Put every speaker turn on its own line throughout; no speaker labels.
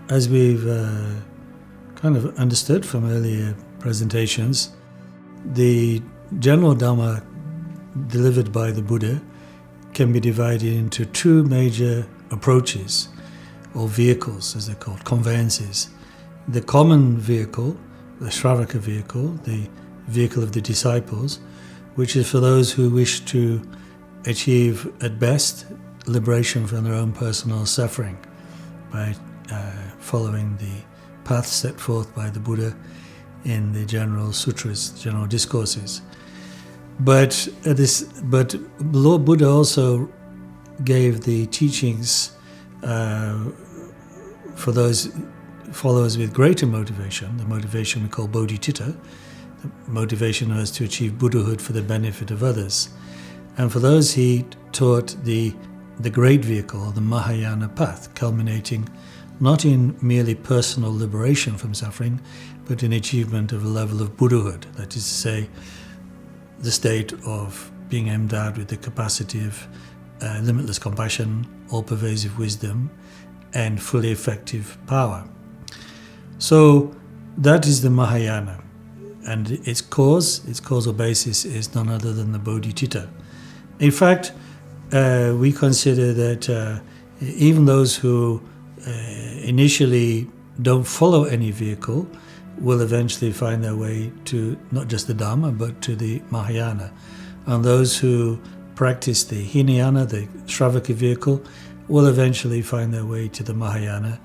as we've kind of understood from earlier presentations, the general Dhamma delivered by the Buddha can be divided into two major approaches, or vehicles as they're called, conveyances. The common vehicle, the Shravaka vehicle, the vehicle of the disciples, which is for those who wish to achieve at best liberation from their own personal suffering by following the path set forth by the Buddha in the general sutras, general discourses. But Lord Buddha also gave the teachings for those followers with greater motivation, the motivation we call bodhicitta, the motivation was to achieve Buddhahood for the benefit of others. And for those he taught the great vehicle, the Mahayana path, culminating not in merely personal liberation from suffering, but in achievement of a level of Buddhahood, that is to say, the state of being endowed with the capacity of limitless compassion, all-pervasive wisdom, and fully effective power. So that is the Mahayana, and its causal basis is none other than the bodhicitta. In fact, we consider that even those who initially don't follow any vehicle will eventually find their way to not just the Dhamma, but to the Mahayana. And those who practice the Hinayana, the Shravaka vehicle, will eventually find their way to the Mahayana.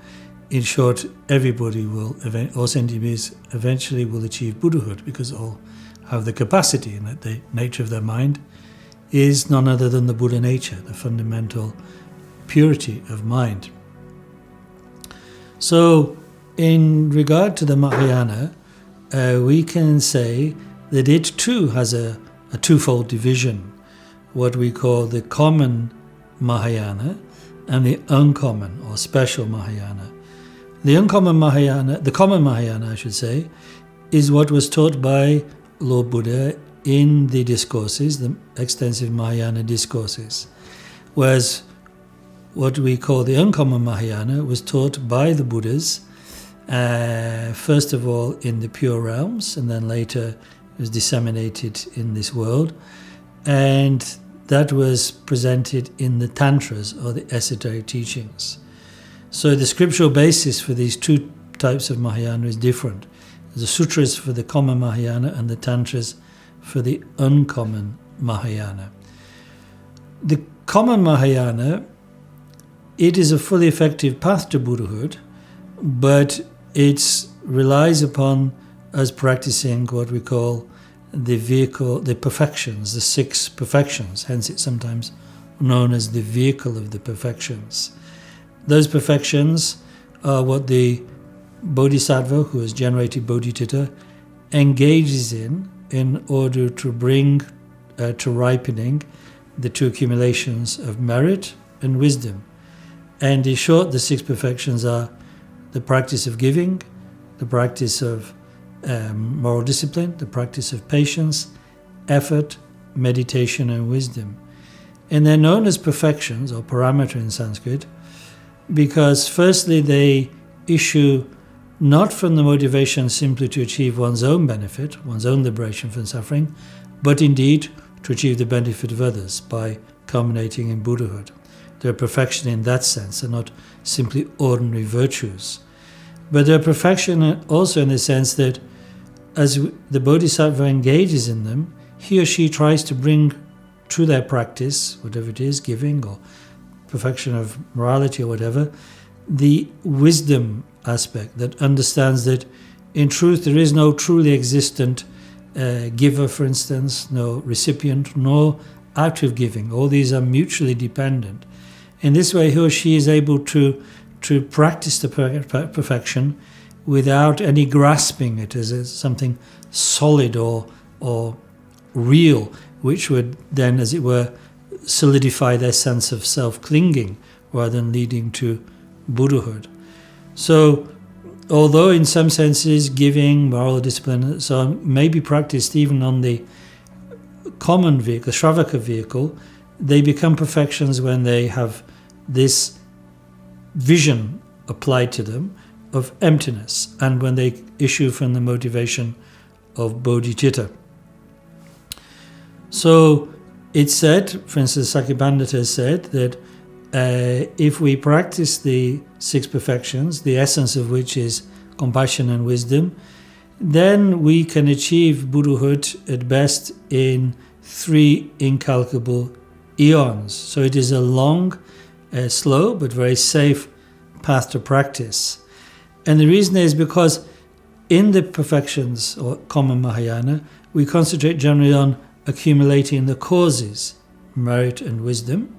In short, everybody will, all sentient beings eventually will achieve Buddhahood, because all have the capacity, and that the nature of their mind is none other than the Buddha nature, the fundamental purity of mind. So, in regard to the Mahayana, we can say that it too has a twofold division, what we call the common Mahayana and the uncommon or special Mahayana. The uncommon Mahayana, the common Mahayana, I should say, is what was taught by Lord Buddha in the discourses, the extensive Mahayana discourses, whereas what we call the uncommon Mahayana was taught by the Buddhas, first of all in the pure realms, and then later was disseminated in this world, and that was presented in the tantras, or the esoteric teachings. So the scriptural basis for these two types of Mahayana is different. The sutras for the common Mahayana and the tantras for the uncommon Mahayana. The common Mahayana, it is a fully effective path to Buddhahood, but it relies upon us practicing what we call the vehicle, the perfections, the 6 perfections, hence it's sometimes known as the vehicle of the perfections. Those perfections are what the Bodhisattva, who has generated bodhicitta, engages in order to bring to ripening the 2 accumulations of merit and wisdom. And in short, the 6 perfections are the practice of giving, the practice of moral discipline, the practice of patience, effort, meditation, and wisdom. And they're known as perfections, or paramita in Sanskrit, because firstly they issue not from the motivation simply to achieve one's own benefit, one's own liberation from suffering, but indeed to achieve the benefit of others by culminating in Buddhahood. They're perfection in that sense, they're not simply ordinary virtues. But they're perfection also in the sense that as the Bodhisattva engages in them, he or she tries to bring to their practice, whatever it is, giving or perfection of morality or whatever, the wisdom aspect that understands that in truth there is no truly existent giver, for instance, no recipient, no act of giving. All these are mutually dependent. In this way, he or she is able to practice the perfection without any grasping it as something solid or real, which would then, as it were, solidify their sense of self-clinging rather than leading to Buddhahood. So, although in some senses giving, moral discipline, and so on, may be practiced even on the common vehicle, Shravaka vehicle, they become perfections when they have this vision applied to them, of emptiness, and when they issue from the motivation of bodhicitta. So it's said, for instance, Sakibandita said that if we practice the 6 perfections, the essence of which is compassion and wisdom, then we can achieve Buddhahood at best in 3 incalculable eons. So it is a long, slow, but very safe path to practice. And the reason is because in the perfections, or common Mahayana, we concentrate generally on accumulating the causes, merit and wisdom,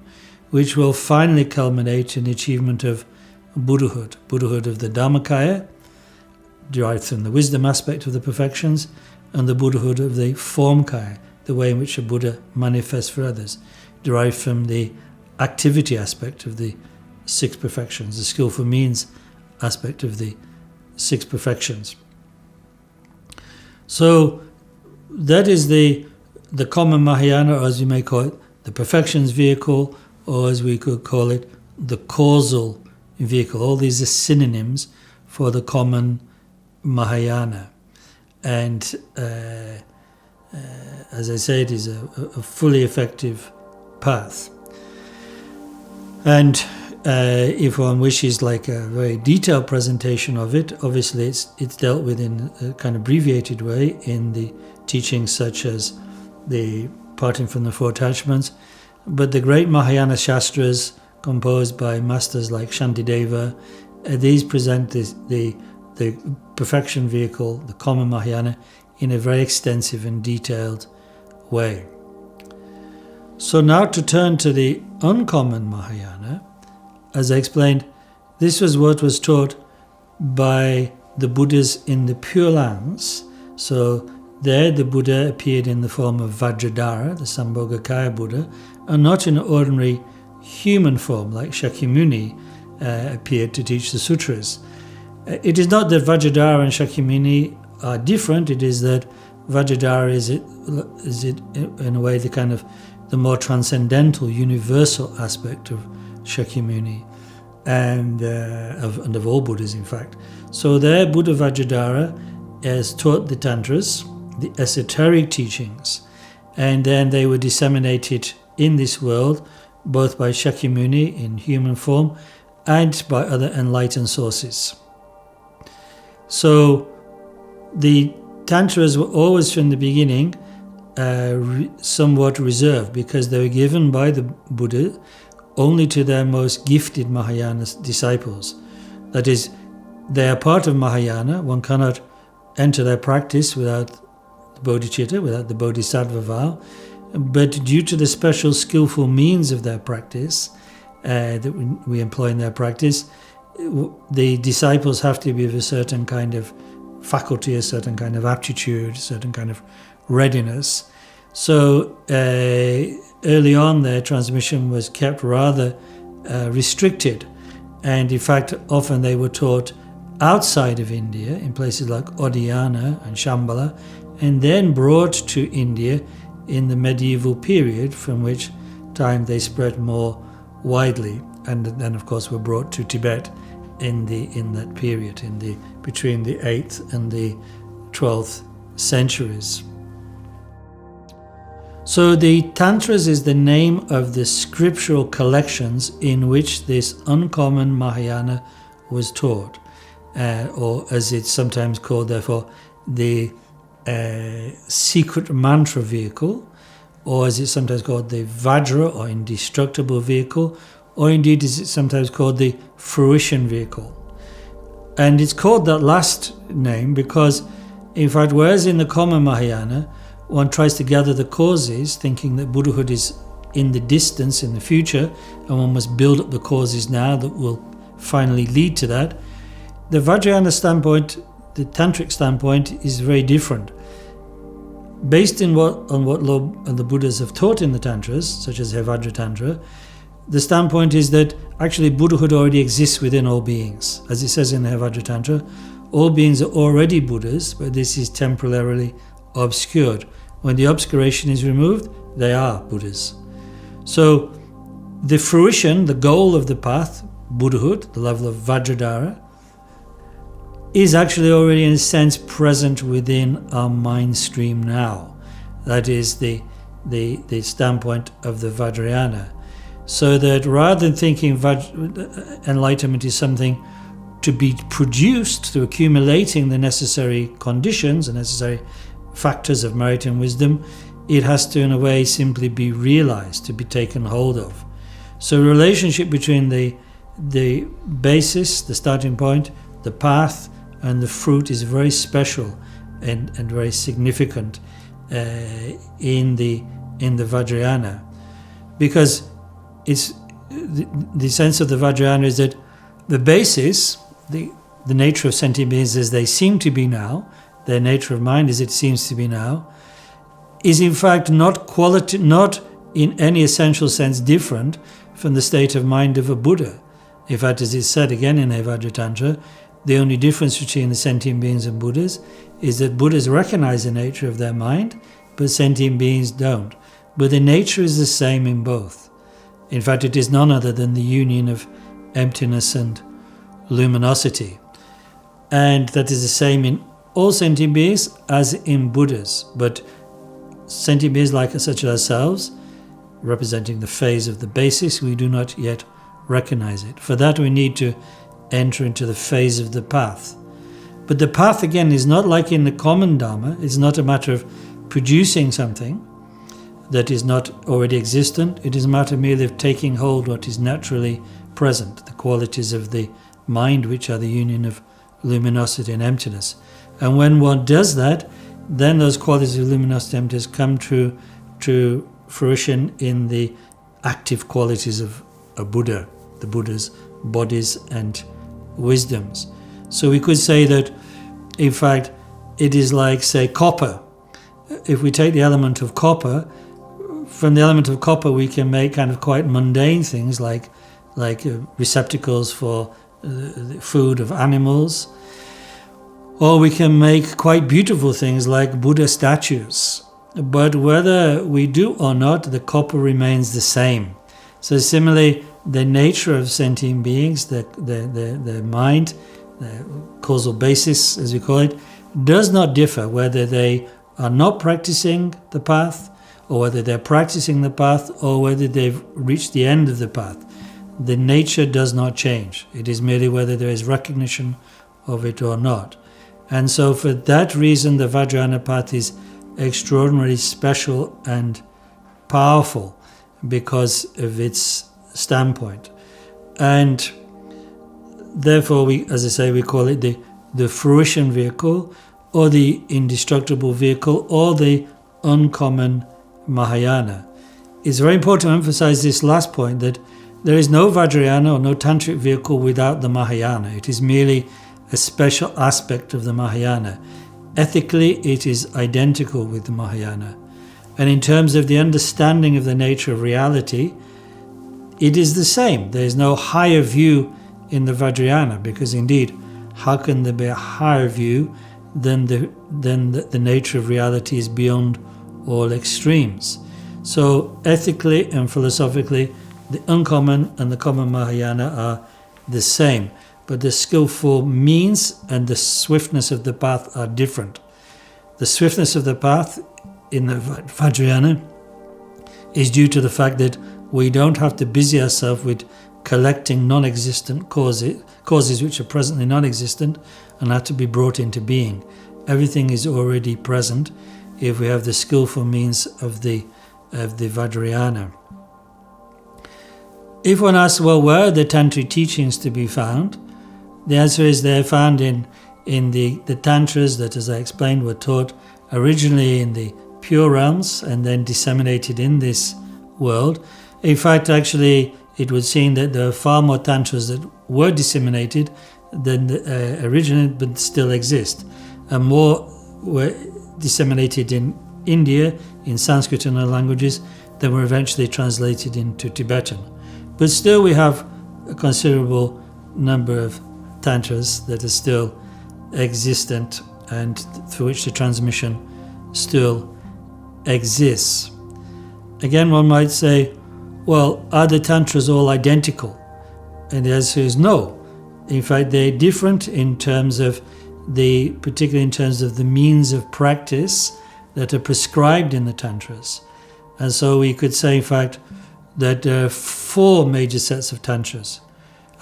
which will finally culminate in the achievement of Buddhahood. Buddhahood of the Dhammakaya, derived from the wisdom aspect of the perfections, and the Buddhahood of the Formkaya, the way in which a Buddha manifests for others, derived from the activity aspect of the 6 perfections, the skillful means aspect of the 6 perfections. So that is the common Mahayana, or as you may call it, the perfections vehicle, or as we could call it, the causal vehicle. All these are synonyms for the common Mahayana. And as I say, it is a fully effective path. And if one wishes like a very detailed presentation of it, obviously it's dealt with in a kind of abbreviated way in the teachings such as the parting from the 4 attachments. But the great Mahayana Shastras, composed by masters like Shantideva, these present the perfection vehicle, the common Mahayana, in a very extensive and detailed way. So now to turn to the uncommon Mahayana, as I explained, this was what was taught by the Buddhas in the Pure Lands. So there the Buddha appeared in the form of Vajradhara, the Sambhogakaya Buddha, and not in an ordinary human form like Shakyamuni appeared to teach the sutras. It is not that Vajradhara and Shakyamuni are different, it is that Vajradhara is in a way the kind of the more transcendental, universal aspect of Shakyamuni and of all Buddhas, in fact. So there, Buddha Vajradhara has taught the tantras, the esoteric teachings, and then they were disseminated in this world both by Shakyamuni in human form and by other enlightened sources. So the tantras were always from the beginning somewhat reserved, because they were given by the Buddha only to their most gifted Mahayana disciples. That is, they are part of Mahayana. One cannot enter their practice without the bodhicitta, without the bodhisattva vow. But due to the special skillful means of their practice that we employ in their practice, the disciples have to be of a certain kind of faculty, a certain kind of aptitude, a certain kind of readiness. So early on their transmission was kept rather restricted, and in fact often they were taught outside of India in places like Odiyana and Shambhala, and then brought to India in the medieval period, from which time they spread more widely, and then of course were brought to Tibet in that period, between the 8th and the 12th centuries. So the Tantras is the name of the scriptural collections in which this uncommon Mahayana was taught, or as it's sometimes called, therefore, the secret mantra vehicle, or as it's sometimes called, the Vajra or indestructible vehicle, or indeed as it's sometimes called, the fruition vehicle. And it's called that last name because, in fact, whereas in the common Mahayana, one tries to gather the causes, thinking that Buddhahood is in the distance, in the future, and one must build up the causes now that will finally lead to that. The Vajrayana standpoint, the tantric standpoint, is very different. Based on what the Buddhas have taught in the tantras, such as Hevajra Tantra, the standpoint is that actually Buddhahood already exists within all beings. As it says in the Hevajra Tantra, all beings are already Buddhas, but this is temporarily obscured. When the obscuration is removed, they are Buddhas. So the fruition, the goal of the path, Buddhahood, the level of Vajradhara, is actually already in a sense present within our mind stream now. That is the standpoint of the Vajrayana. So that rather than thinking enlightenment is something to be produced through accumulating the necessary conditions, the necessary factors of merit and wisdom, it has to in a way simply be realized, to be taken hold of. So the relationship between the basis, the starting point, the path and the fruit is very special and very significant in the Vajrayana, because it's the sense of the Vajrayana is that the basis, the nature of sentient beings as they seem to be now, their nature of mind as it seems to be now, is in fact not in any essential sense different from the state of mind of a Buddha. In fact, as is said again in Hevajra Tantra, the only difference between the sentient beings and Buddhas is that Buddhas recognize the nature of their mind, but sentient beings don't. But the nature is the same in both. In fact, it is none other than the union of emptiness and luminosity. And that is the same in all sentient beings as in Buddhas. But sentient beings like such as ourselves, representing the phase of the basis, we do not yet recognize it. For that we need to enter into the phase of the path. But the path again is not like in the common Dharma. It's not a matter of producing something that is not already existent. It is a matter merely of taking hold what is naturally present, the qualities of the mind, which are the union of luminosity and emptiness. And when one does that, then those qualities of luminosity and emptiness come to fruition in the active qualities of a Buddha, the Buddha's bodies and wisdoms. So we could say that, in fact, it is like, say, copper. If we take the element of copper, from the element of copper we can make kind of quite mundane things like receptacles for the food of animals, or we can make quite beautiful things like Buddha statues. But whether we do or not, the copper remains the same. So similarly, the nature of sentient beings, the mind, the causal basis, as we call it, does not differ whether they are not practicing the path, or whether they're practicing the path, or whether they've reached the end of the path. The nature does not change. It is merely whether there is recognition of it or not. And so for that reason, the Vajrayana path is extraordinarily special and powerful because of its standpoint. And therefore, we call it the fruition vehicle, or the indestructible vehicle, or the uncommon Mahayana. It's very important to emphasize this last point, that there is no Vajrayana or no tantric vehicle without the Mahayana. It is merely a special aspect of the Mahayana. Ethically, it is identical with the Mahayana. And in terms of the understanding of the nature of reality, it is the same. There is no higher view in the Vajrayana, because indeed, how can there be a higher view than the nature of reality is beyond all extremes? So ethically and philosophically, the uncommon and the common Mahayana are the same, but the skillful means and the swiftness of the path are different. The swiftness of the path in the Vajrayana is due to the fact that we don't have to busy ourselves with collecting non-existent causes which are presently non-existent and have to be brought into being. Everything is already present if we have the skillful means of the Vajrayana. If one asks, well, where are the tantric teachings to be found? The answer is they're found in the tantras that, as I explained, were taught originally in the pure realms and then disseminated in this world. In fact, actually, it would seem that there are far more tantras that were disseminated than originally, but still exist. And more were disseminated in India, in Sanskrit and other languages, than were eventually translated into Tibetan. But still we have a considerable number of tantras that are still existent and through which the transmission still exists. Again, one might say, well, are the tantras all identical? And the answer is no. In fact, they're different in terms of particularly in terms of the means of practice that are prescribed in the tantras. And so we could say, in fact, that there are 4 major sets of tantras.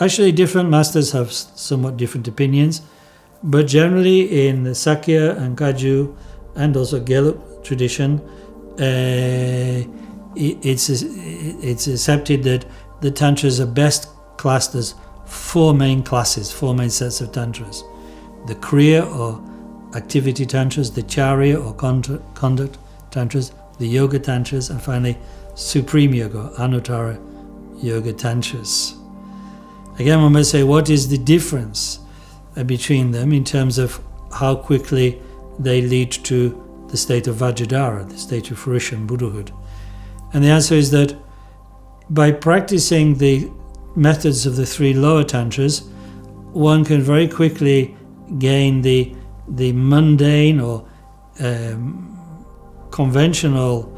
Actually, different masters have somewhat different opinions, but generally in the Sakya and Kagyu and also Gelug tradition, it's accepted that the tantras are best classed as 4 main classes, 4 main sets of tantras. The Kriya or activity tantras, the Charya or conduct tantras, the Yoga tantras, and finally Supreme Yoga, Anuttara Yoga tantras. Again, one must say, what is the difference between them in terms of how quickly they lead to the state of Vajradhara, the state of fruition, Buddhahood? And the answer is that by practicing the methods of the 3 lower tantras, one can very quickly gain the mundane or conventional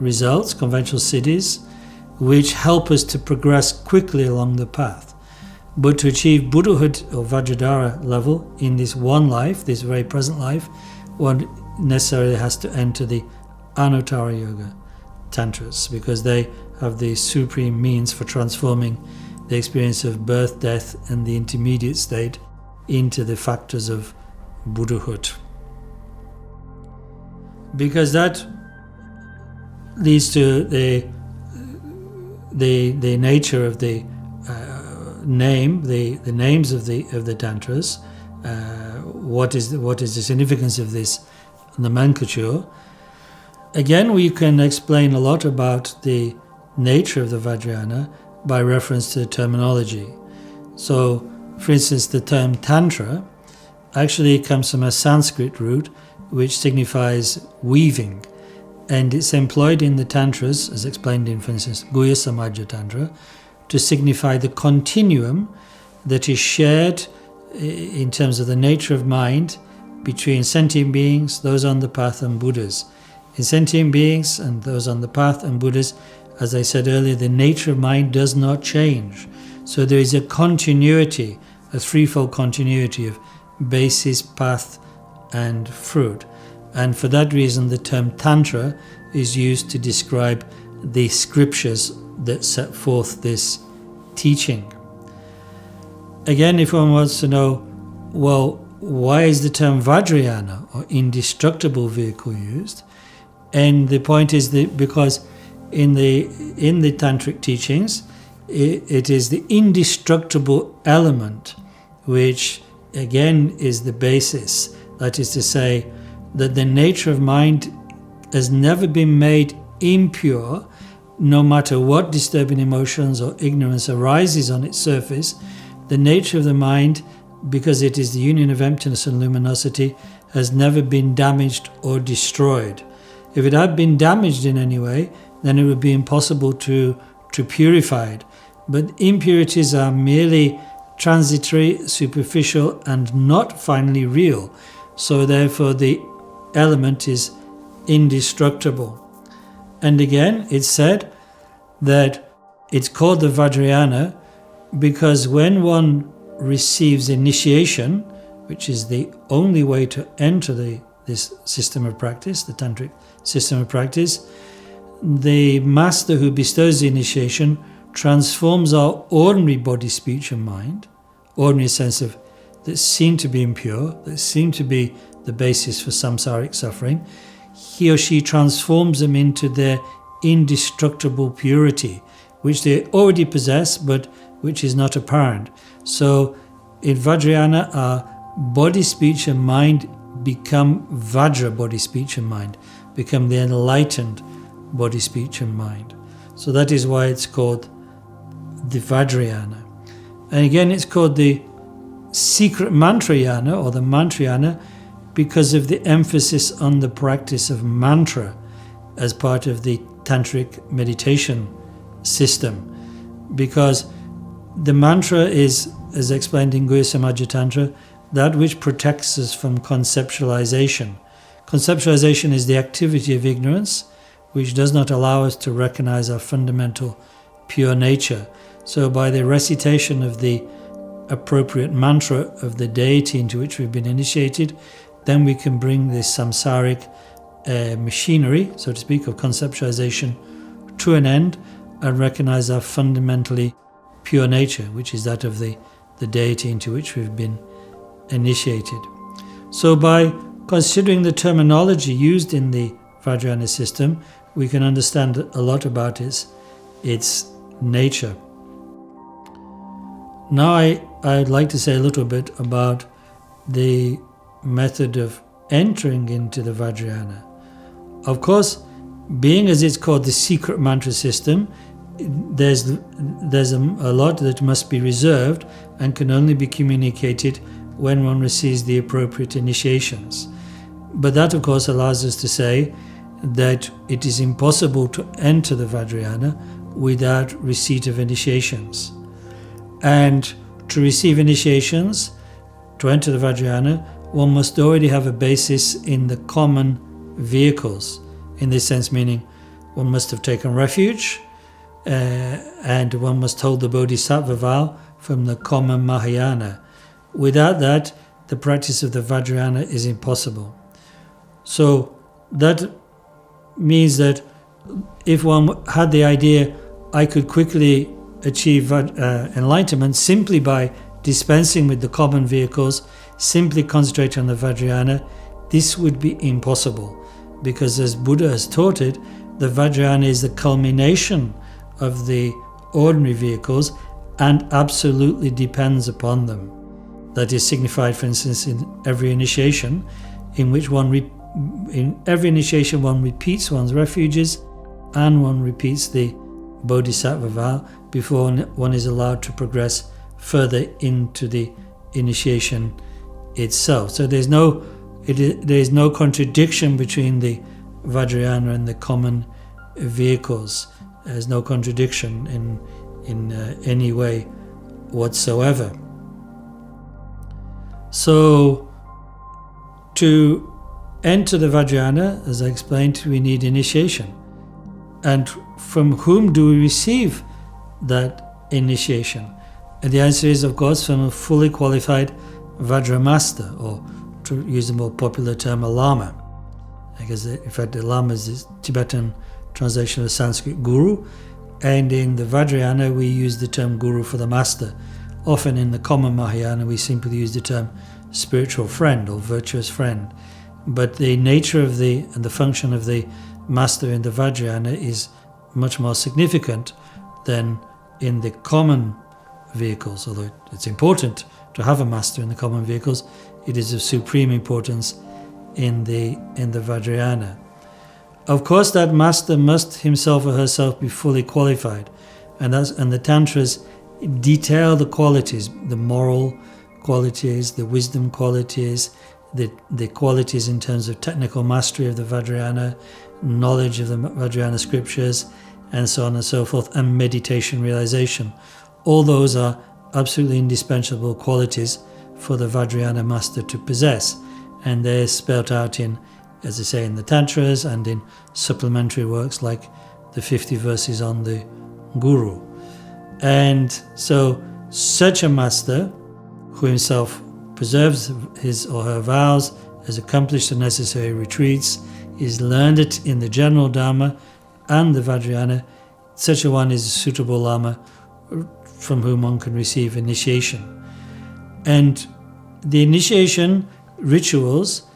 results, conventional siddhis, which help us to progress quickly along the path. But to achieve Buddhahood or Vajradhara level in this one life, this very present life, one necessarily has to enter the Anuttara Yoga Tantras, because they have the supreme means for transforming the experience of birth, death, and the intermediate state into the factors of Buddhahood. Because that leads to the nature of the name, the names of the tantras. What is the significance of this nomenclature? Again, we can explain a lot about the nature of the Vajrayana by reference to the terminology. So, for instance, the term tantra actually comes from a Sanskrit root which signifies weaving, and it's employed in the tantras, as explained in, for instance, Hevajra Tantra, to signify the continuum that is shared in terms of the nature of mind between sentient beings, those on the path, and Buddhas. In sentient beings and those on the path and Buddhas, as I said earlier, the nature of mind does not change. So there is a continuity, a threefold continuity of basis, path, and fruit. And for that reason, the term Tantra is used to describe the scriptures that set forth this teaching. Again, if one wants to know, well, why is the term Vajrayana or indestructible vehicle used? And the point is that because in the tantric teachings, it is the indestructible element which again is the basis. That is to say, that the nature of mind has never been made impure, no matter what disturbing emotions or ignorance arises on its surface. The nature of the mind, because it is the union of emptiness and luminosity, has never been damaged or destroyed. If it had been damaged in any way, then it would be impossible to purify it. But impurities are merely transitory, superficial, and not finally real. So therefore the element is indestructible. And again, it's said that it's called the Vajrayana because when one receives initiation, which is the only way to enter this system of practice, the tantric system of practice, the master who bestows the initiation transforms our ordinary body, speech and mind, ordinary sense of that seem to be impure, that seem to be the basis for samsaric suffering, he or she transforms them into their indestructible purity, which they already possess but which is not apparent. So in Vajrayana, our body, speech and mind become Vajra, body, speech and mind, become the enlightened body, speech and mind. So that is why it's called the Vajrayana. And again, it's called the secret mantrayana or the mantrayana because of the emphasis on the practice of mantra as part of the tantric meditation system. Because the mantra is, as explained in Hevajra Tantra, that which protects us from conceptualization. Conceptualization is the activity of ignorance, which does not allow us to recognize our fundamental pure nature. So by the recitation of the appropriate mantra of the deity into which we've been initiated, then we can bring this samsaric machinery, so to speak, of conceptualization to an end and recognize our fundamentally pure nature, which is that of the deity into which we've been initiated. So by considering the terminology used in the Vajrayana system, we can understand a lot about its nature. Now I'd like to say a little bit about the method of entering into the Vajrayana. Of course, being as it's called the secret mantra system, there's a lot that must be reserved and can only be communicated when one receives the appropriate initiations. But that, of course, allows us to say that it is impossible to enter the Vajrayana without receipt of initiations. And to receive initiations, to enter the Vajrayana, one must already have a basis in the common vehicles. In this sense, meaning one must have taken refuge and one must hold the Bodhisattva vow from the common Mahayana. Without that, the practice of the Vajrayana is impossible. So that means that if one had the idea, I could quickly achieve enlightenment simply by dispensing with the common vehicles, simply concentrating on the Vajrayana, this would be impossible. Because as Buddha has taught it, the Vajrayana is the culmination of the ordinary vehicles and absolutely depends upon them. That is signified, for instance, in every initiation, in which one repeats one's refuges and one repeats the Bodhisattva vow before one is allowed to progress further into the initiation itself. So there is no contradiction between the Vajrayana and the common vehicles. There's no contradiction in any way whatsoever. So to enter the Vajrayana, as I explained, we need initiation. And from whom do we receive that initiation? And the answer is, of course, from a fully qualified Vajra master, or to use a more popular term, a lama. Because in fact the lama is the Tibetan translation of Sanskrit guru, and in the Vajrayana we use the term guru for the master. Often in the common Mahayana we simply use the term spiritual friend or virtuous friend. But the nature of and the function of the master in the Vajrayana is much more significant than in the common vehicles. Although it's important to have a master in the common vehicles, it is of supreme importance in the Vajrayana. Of course, that master must himself or herself be fully qualified, and the tantras detail the qualities, the moral qualities, the wisdom qualities, the qualities in terms of technical mastery of the Vajrayana, knowledge of the Vajrayana scriptures, and so on and so forth, and meditation realization. All those are absolutely indispensable qualities for the Vajrayana master to possess, and they're spelt out in, as I say, in the tantras and in supplementary works like the 50 verses on the Guru. And so such a master who himself preserves his or her vows, has accomplished the necessary retreats, is learned it in the general Dharma and the Vajrayana, such a one is a suitable lama from whom one can receive initiation. And the initiation rituals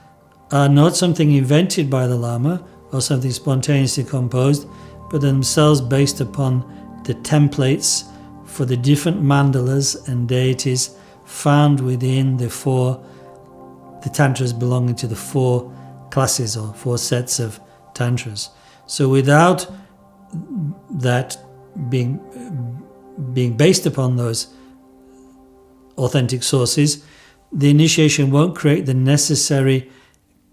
are not something invented by the lama or something spontaneously composed, but themselves based upon the templates for the different mandalas and deities found within the tantras belonging to the 4 classes or 4 sets of tantras. So without that being based upon those authentic sources, the initiation won't create the necessary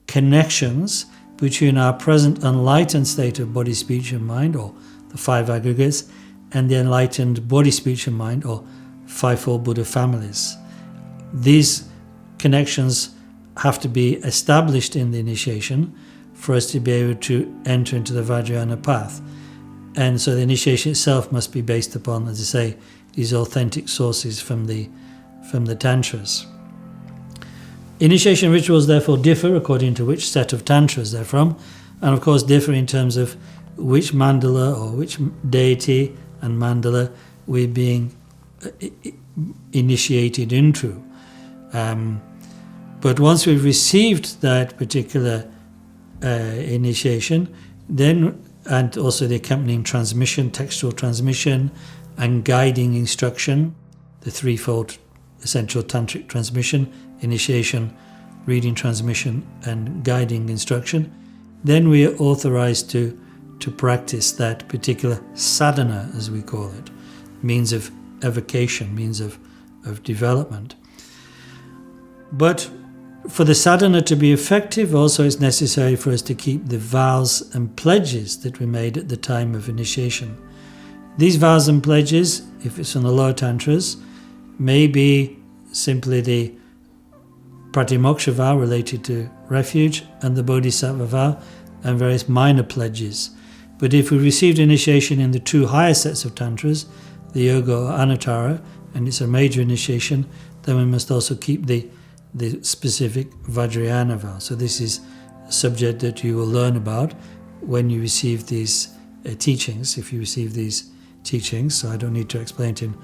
connections between our present enlightened state of body, speech and mind, or the 5 aggregates, and the enlightened body, speech and mind, or 5-fold Buddha families. These connections have to be established in the initiation for us to be able to enter into the Vajrayana path. And so the initiation itself must be based upon, as I say, these authentic sources from the from the tantras. Initiation rituals therefore differ according to which set of tantras they're from, and of course differ in terms of which mandala or which deity and mandala we're being initiated into. But once we've received that particular initiation, then, and also the accompanying transmission, textual transmission and guiding instruction, the threefold essential tantric transmission, initiation, reading transmission and guiding instruction, then we are authorized to practice that particular sadhana, as we call it, means of evocation, means of development. But for the sadhana to be effective, also it's necessary for us to keep the vows and pledges that we made at the time of initiation. These vows and pledges, if it's in the lower tantras, may be simply the pratimoksha vow related to refuge and the bodhisattva vow and various minor pledges. But if we received initiation in the two higher sets of tantras, the yoga or anuttara, and it's a major initiation, then we must also keep the specific Vajrayana vow. So this is a subject that you will learn about when you receive these teachings, if you receive these teachings. So I don't need to explain it in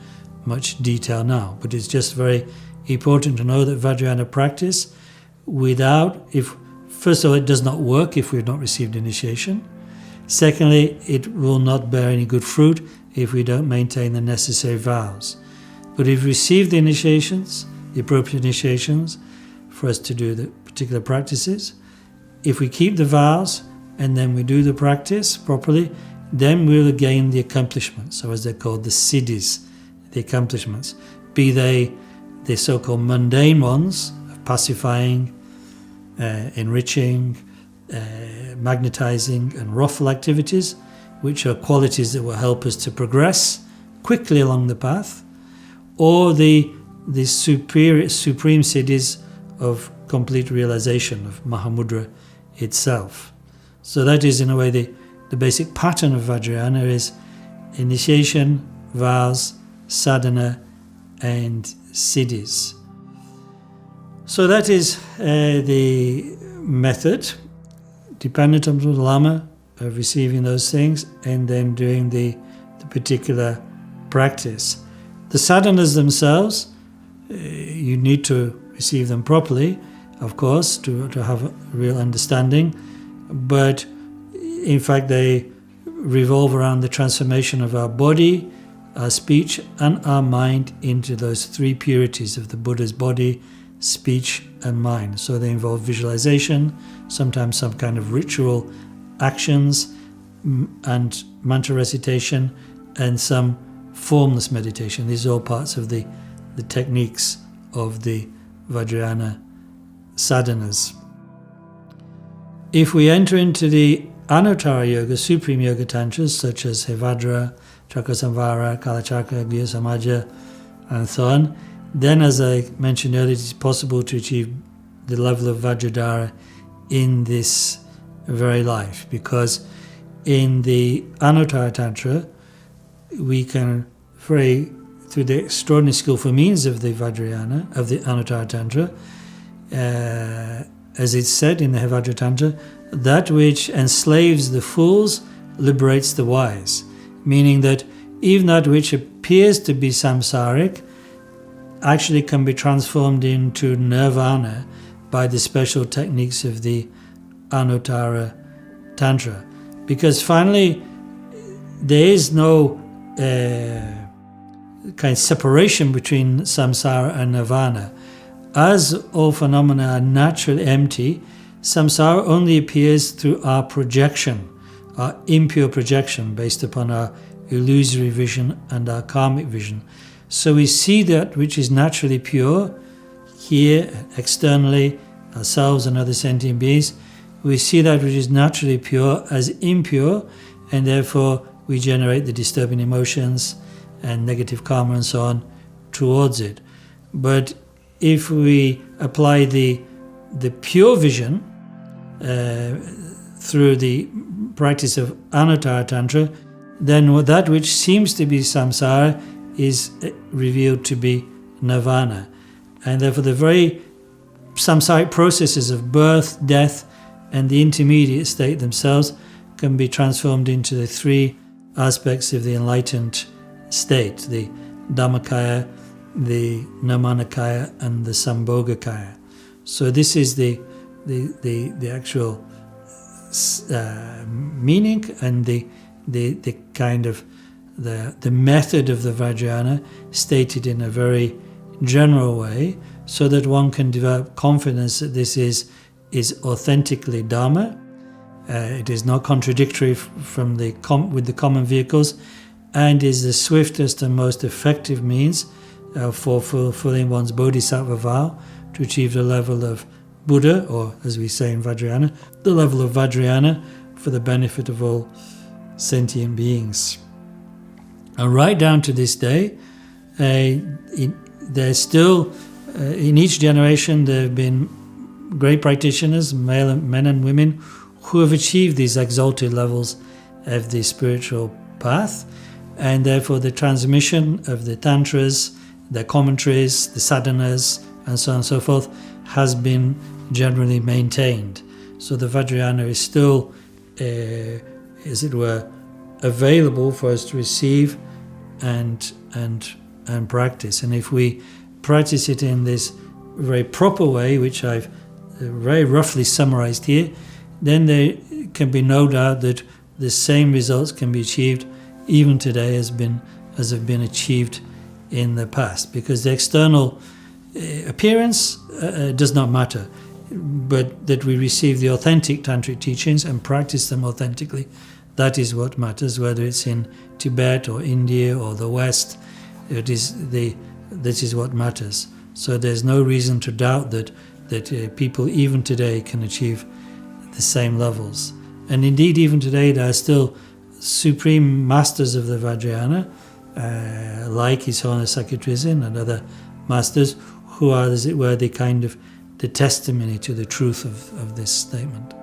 much detail now, but it's just very important to know that Vajrayana practice first of all, it does not work if we've not received initiation. Secondly, it will not bear any good fruit if we don't maintain the necessary vows. But if we receive the initiations, the appropriate initiations for us to do the particular practices, if we keep the vows and then we do the practice properly, then we'll gain the accomplishments, or as they're called, the siddhis, the accomplishments, be they the so-called mundane ones of pacifying, enriching, magnetizing and wrathful activities, which are qualities that will help us to progress quickly along the path, or the supreme siddhis of complete realization of Mahamudra itself. So that is, in a way, the basic pattern of Vajrayana is initiation, vows, sadhana and siddhis. So that is the method, dependent on the Lama, of receiving those things and then doing the particular practice. The sadhanas themselves, you need to receive them properly, of course, to have a real understanding, but in fact they revolve around the transformation of our body, our speech and our mind into those three purities of the Buddha's body, speech and mind. So they involve visualization, sometimes some kind of ritual actions and mantra recitation, and some formless meditation. These are all parts of the techniques of the Vajrayana sadhanas. If we enter into the Anuttara Yoga, Supreme Yoga Tantras, such as Hevajra, Chakrasamvara, Kalachakra, Gya Samaja, and so on, then, as I mentioned earlier, it is possible to achieve the level of Vajradhara in this very life, because in the Anuttara Tantra, we can, through the extraordinary skillful means of the Vajrayana, of the Anuttara Tantra, as it's said in the Hevajra Tantra, that which enslaves the fools liberates the wise, meaning that even that which appears to be samsaric actually can be transformed into nirvana by the special techniques of the Anuttara Tantra. Because finally, there is no kind of separation between samsara and nirvana. As all phenomena are naturally empty, samsara only appears through our projection, our impure projection based upon our illusory vision and our karmic vision. So we see that which is naturally pure here, externally, ourselves and other sentient beings. We see that which is naturally pure as impure, and therefore we generate the disturbing emotions and negative karma and so on towards it. But if we apply the pure vision through the practice of Anuttara Tantra, then that which seems to be samsara is revealed to be nirvana. And therefore the very samsaric processes of birth, death, and the intermediate state themselves can be transformed into the three aspects of the enlightened state, the Dhammakaya, the Nirmanakaya, and the Sambhogakaya. So this is the actual meaning and the kind of the method of the Vajrayana stated in a very general way, so that one can develop confidence that this is authentically Dharma. It is not contradictory with the common vehicles, and is the swiftest and most effective means for fulfilling one's bodhisattva vow to achieve the level of Buddha, or as we say in Vajrayana, the level of Vajrayana for the benefit of all sentient beings. And right down to this day, there's still, in each generation, there have been great practitioners, men and women, who have achieved these exalted levels of the spiritual path, and therefore the transmission of the tantras, the commentaries, the sadhanas, and so on and so forth, has been generally maintained. So the Vajrayana is still, as it were, available for us to receive and practice. And if we practice it in this very proper way, which I've very roughly summarized here, then there can be no doubt that the same results can be achieved even today as have been achieved in the past, because the external appearance does not matter, but that we receive the authentic tantric teachings and practice them authentically, that is what matters, whether it's in Tibet or India or the West. This is what matters. So there's no reason to doubt that people even today can achieve the same levels. And indeed, even today, there are still supreme masters of the Vajrayana, like His Holiness Sakya-Trizin and other masters, who are, as it were, the testimony to the truth of this statement.